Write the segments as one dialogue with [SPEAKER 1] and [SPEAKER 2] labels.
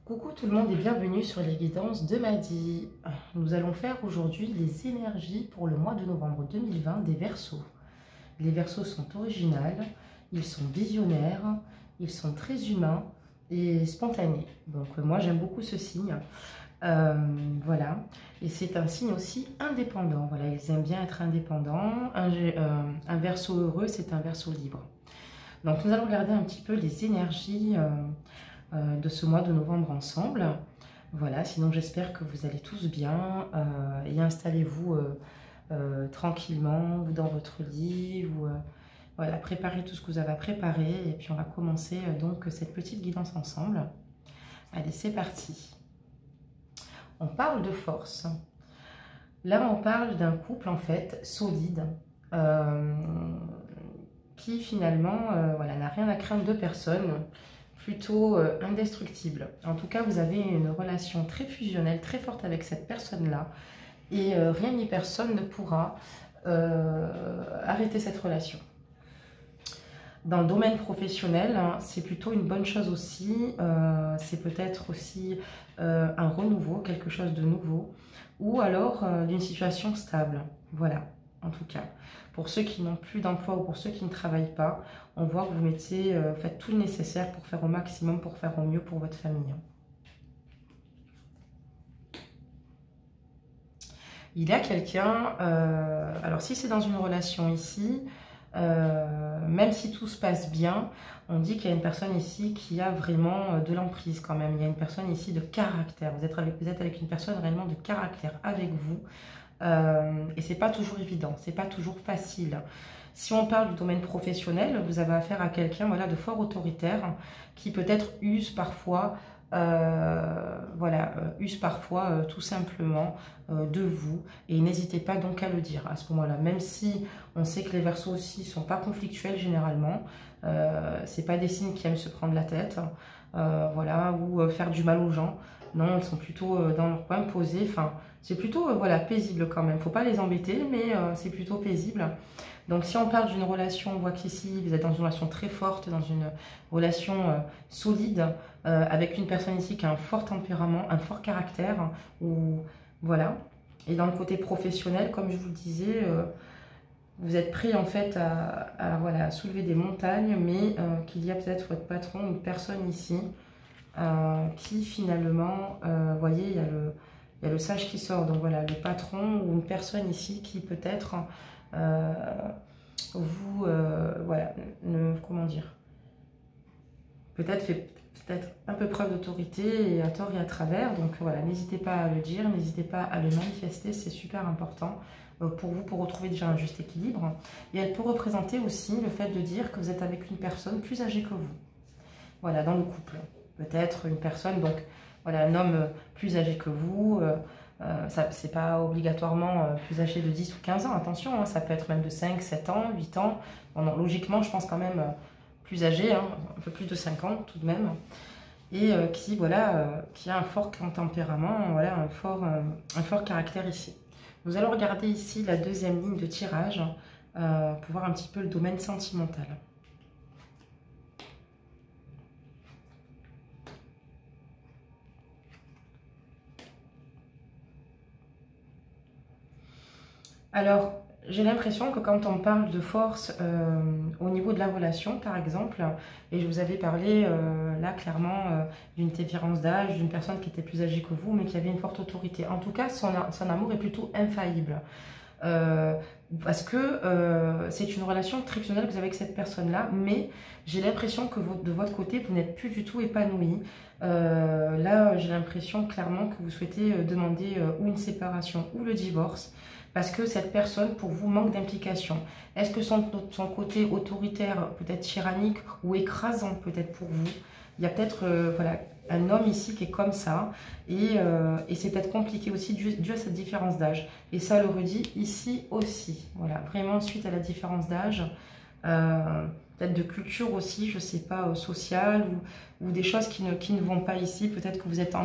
[SPEAKER 1] Coucou tout le monde et bienvenue sur les guidances de Madi. Nous allons faire aujourd'hui les énergies pour le mois de novembre 2020 des Verseaux. Les Verseaux sont originales, ils sont visionnaires, ils sont très humains et spontanés. Donc moi j'aime beaucoup ce signe. Voilà, et c'est un signe aussi indépendant. Voilà, ils aiment bien être indépendants. Un Verseau heureux, c'est un Verseau libre. Donc nous allons regarder un petit peu les énergies de ce mois de novembre ensemble. Voilà, sinon j'espère que vous allez tous bien et installez-vous tranquillement ou dans votre lit ou voilà, préparez tout ce que vous avez à préparer et puis on va commencer donc cette petite guidance ensemble. Allez, c'est parti. On parle de force. Là, on parle d'un couple en fait solide qui finalement voilà, n'a rien à craindre de personne, plutôt indestructible. En tout cas, vous avez une relation très fusionnelle, très forte avec cette personne-là et rien ni personne ne pourra arrêter cette relation. Dans le domaine professionnel, hein, c'est plutôt une bonne chose aussi, c'est peut-être aussi un renouveau, quelque chose de nouveau, ou alors d'une situation stable, voilà, en tout cas. Pour ceux qui n'ont plus d'emploi ou pour ceux qui ne travaillent pas, on voit que vous faites tout le nécessaire pour faire au maximum, pour faire au mieux pour votre famille. Il y a quelqu'un, alors si c'est dans une relation ici, même si tout se passe bien, on dit qu'il y a une personne ici qui a vraiment de l'emprise quand même. Il y a une personne ici de caractère. Vous êtes avec une personne réellement de caractère avec vous. Et c'est pas toujours évident, c'est pas toujours facile. Si on parle du domaine professionnel, vous avez affaire à quelqu'un voilà, de fort autoritaire qui peut-être use parfois, tout simplement de vous. Et n'hésitez pas donc à le dire à ce moment-là. Même si on sait que les Verseaux aussi sont pas conflictuels généralement, c'est pas des signes qui aiment se prendre la tête, voilà, ou faire du mal aux gens. Non, ils sont plutôt dans leur coin posés. Enfin, c'est plutôt voilà, paisible quand même. Faut pas les embêter, mais c'est plutôt paisible. Donc si on parle d'une relation, on voit qu'ici vous êtes dans une relation très forte, dans une relation solide, avec une personne ici qui a un fort tempérament, un fort caractère, ou voilà. Et dans le côté professionnel, comme je vous le disais, vous êtes prêt en fait à soulever des montagnes, mais qu'il y a peut-être votre patron, une personne ici, qui finalement, vous voyez, il y a le sage qui sort, donc voilà, le patron ou une personne ici qui peut-être voilà, comment dire, peut-être fait un peu preuve d'autorité et à tort et à travers, donc voilà, n'hésitez pas à le dire, n'hésitez pas à le manifester, c'est super important pour vous, pour retrouver déjà un juste équilibre. Et elle peut représenter aussi le fait de dire que vous êtes avec une personne plus âgée que vous, voilà, dans le couple. Peut-être une personne, donc voilà, un homme plus âgé que vous, c'est pas obligatoirement plus âgé de 10 ou 15 ans, attention, hein, ça peut être même de 5, 7 ans, 8 ans. Bon, non, logiquement, je pense quand même plus âgé, hein, un peu plus de 5 ans tout de même, et qui a un fort tempérament, voilà, un fort caractère ici. Nous allons regarder ici la deuxième ligne de tirage pour voir un petit peu le domaine sentimental. Alors, j'ai l'impression que quand on parle de force au niveau de la relation, par exemple, et je vous avais parlé là clairement d'une différence d'âge, d'une personne qui était plus âgée que vous, mais qui avait une forte autorité. En tout cas, son amour est plutôt infaillible. Parce que c'est une relation très fusionnelle que vous avez avec cette personne-là, mais j'ai l'impression que de votre côté, vous n'êtes plus du tout épanoui. Là, j'ai l'impression clairement que vous souhaitez demander ou une séparation ou le divorce, parce que cette personne, pour vous, manque d'implication. Est-ce que son côté autoritaire, peut-être tyrannique ou écrasant, peut-être pour vous? Il y a peut-être voilà, un homme ici qui est comme ça, et c'est peut-être compliqué aussi dû à cette différence d'âge. Et ça le redit ici aussi. Voilà, vraiment, suite à la différence d'âge, peut-être de culture aussi, je sais pas, sociale, ou des choses qui ne vont pas ici. Peut-être que vous êtes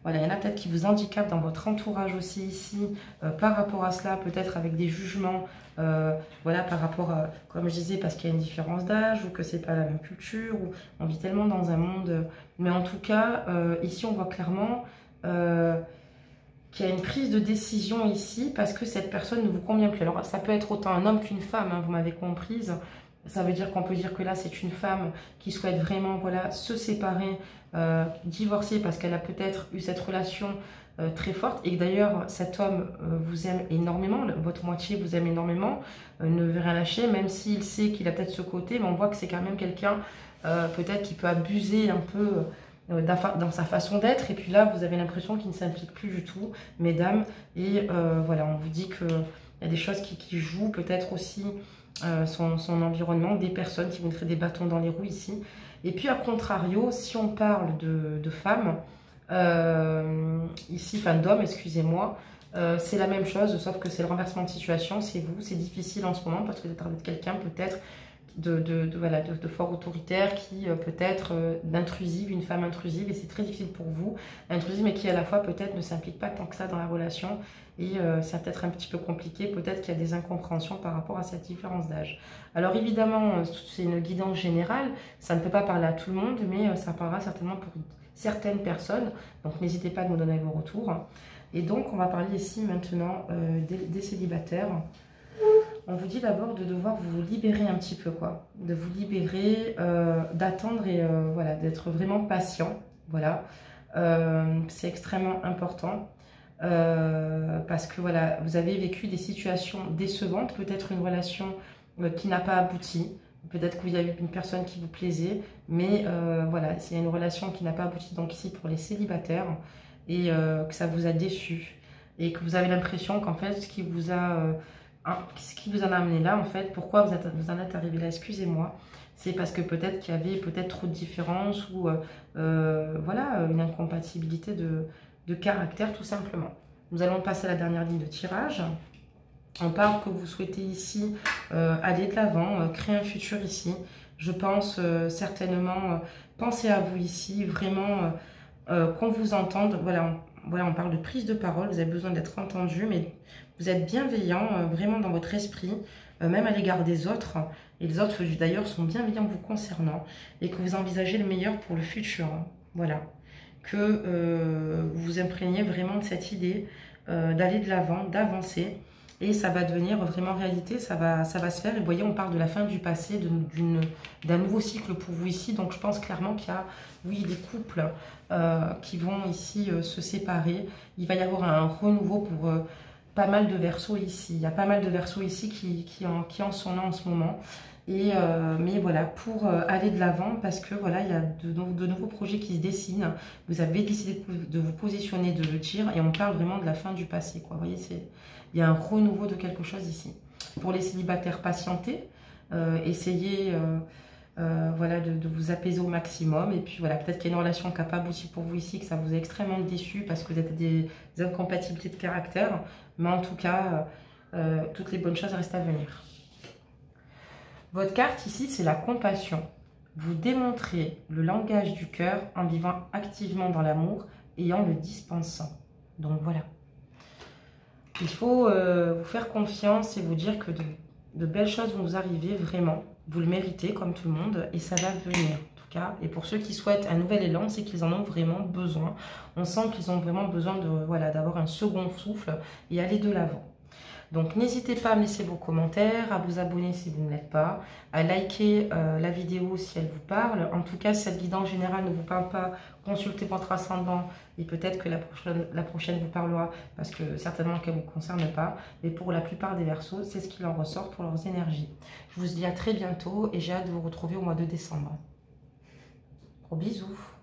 [SPEAKER 1] voilà, il y en a peut-être qui vous handicapent dans votre entourage aussi ici, par rapport à cela, peut-être avec des jugements, voilà, par rapport à, comme je disais, parce qu'il y a une différence d'âge, ou que c'est pas la même culture, ou on vit tellement dans un monde, mais en tout cas, ici on voit clairement qu'il y a une prise de décision ici, parce que cette personne ne vous convient plus. Alors ça peut être autant un homme qu'une femme, hein, vous m'avez comprise. Ça veut dire qu'on peut dire que là, c'est une femme qui souhaite vraiment, voilà, se séparer, divorcer, parce qu'elle a peut-être eu cette relation très forte. Et d'ailleurs, cet homme vous aime énormément, votre moitié vous aime énormément, ne veut rien lâcher, même s'il sait qu'il a peut-être ce côté, mais on voit que c'est quand même quelqu'un, peut-être qui peut abuser un peu dans sa façon d'être. Et puis là, vous avez l'impression qu'il ne s'implique plus du tout, mesdames. Et voilà, on vous dit qu'il y a des choses qui jouent, peut-être aussi son environnement, des personnes qui vont mettre des bâtons dans les roues ici. Et puis à contrario, si on parle de femmes, ici, enfin d'hommes, excusez-moi, c'est la même chose, sauf que c'est le renversement de situation, c'est vous, c'est difficile en ce moment parce que vous êtes avec quelqu'un peut-être voilà, de fort autoritaire, qui peut être d'intrusive, une femme intrusive, et c'est très difficile pour vous, intrusive, mais qui à la fois peut-être ne s'implique pas tant que ça dans la relation, et c'est peut-être un petit peu compliqué, peut-être qu'il y a des incompréhensions par rapport à cette différence d'âge. Alors évidemment, c'est une guidance générale, ça ne peut pas parler à tout le monde, mais ça parlera certainement pour certaines personnes, donc n'hésitez pas à nous donner vos retours. Et donc on va parler ici maintenant des célibataires. On vous dit d'abord de devoir vous libérer un petit peu, quoi. De vous libérer, d'attendre et voilà, d'être vraiment patient. Voilà, c'est extrêmement important parce que voilà, vous avez vécu des situations décevantes, peut-être une relation qui n'a pas abouti. Peut-être qu'il y a eu une personne qui vous plaisait, mais voilà, s'il y a une relation qui n'a pas abouti, donc ici pour les célibataires, et que ça vous a déçu, et que vous avez l'impression qu'en fait, ce qui vous en a amené là, en fait, pourquoi vous en êtes arrivé là, excusez-moi, c'est parce que peut-être qu'il y avait peut-être trop de différences, ou voilà, une incompatibilité de caractère, tout simplement. Nous allons passer à la dernière ligne de tirage. On parle que vous souhaitez ici aller de l'avant, créer un futur ici. Je pense certainement, pensez à vous ici, vraiment qu'on vous entende. Voilà, on parle de prise de parole, vous avez besoin d'être entendu, mais vous êtes bienveillant vraiment dans votre esprit, même à l'égard des autres. Et les autres d'ailleurs sont bienveillants vous concernant, et que vous envisagez le meilleur pour le futur. Voilà, que vous vous imprégniez vraiment de cette idée d'aller de l'avant, d'avancer. Et ça va devenir vraiment réalité, ça va se faire. Et vous voyez, on parle de la fin du passé, d'un nouveau cycle pour vous ici. Donc je pense clairement qu'il y a, oui, des couples qui vont ici se séparer. Il va y avoir un renouveau pour pas mal de Verseaux ici. Il y a pas mal de Verseaux ici qui en sont là en ce moment. Et mais voilà, pour aller de l'avant, parce que voilà, il y a de nouveaux projets qui se dessinent. Vous avez décidé de vous positionner, de le dire, et on parle vraiment de la fin du passé, quoi. Vous voyez, il y a un renouveau de quelque chose ici. Pour les célibataires, patientez, essayez voilà, de vous apaiser au maximum. Et puis voilà, peut-être qu'il y a une relation qui n'a pas abouti pour vous ici, que ça vous a extrêmement déçu parce que vous êtes des incompatibilités de caractère. Mais en tout cas, toutes les bonnes choses restent à venir. Votre carte ici, c'est la compassion. Vous démontrez le langage du cœur en vivant activement dans l'amour et en le dispensant. Donc voilà. Il faut vous faire confiance et vous dire que de belles choses vont vous arriver, vraiment. Vous le méritez comme tout le monde et ça va venir en tout cas. Et pour ceux qui souhaitent un nouvel élan, c'est qu'ils en ont vraiment besoin. On sent qu'ils ont vraiment besoin voilà, d'avoir un second souffle et aller de l'avant. Donc n'hésitez pas à me laisser vos commentaires, à vous abonner si vous ne l'êtes pas, à liker la vidéo si elle vous parle. En tout cas, si cette guidance générale ne vous parle pas, consultez votre ascendant et peut-être que la prochaine vous parlera parce que certainement qu'elle ne vous concerne pas. Mais pour la plupart des Verseaux, c'est ce qu'il en ressort pour leurs énergies. Je vous dis à très bientôt et j'ai hâte de vous retrouver au mois de décembre. Gros bisous.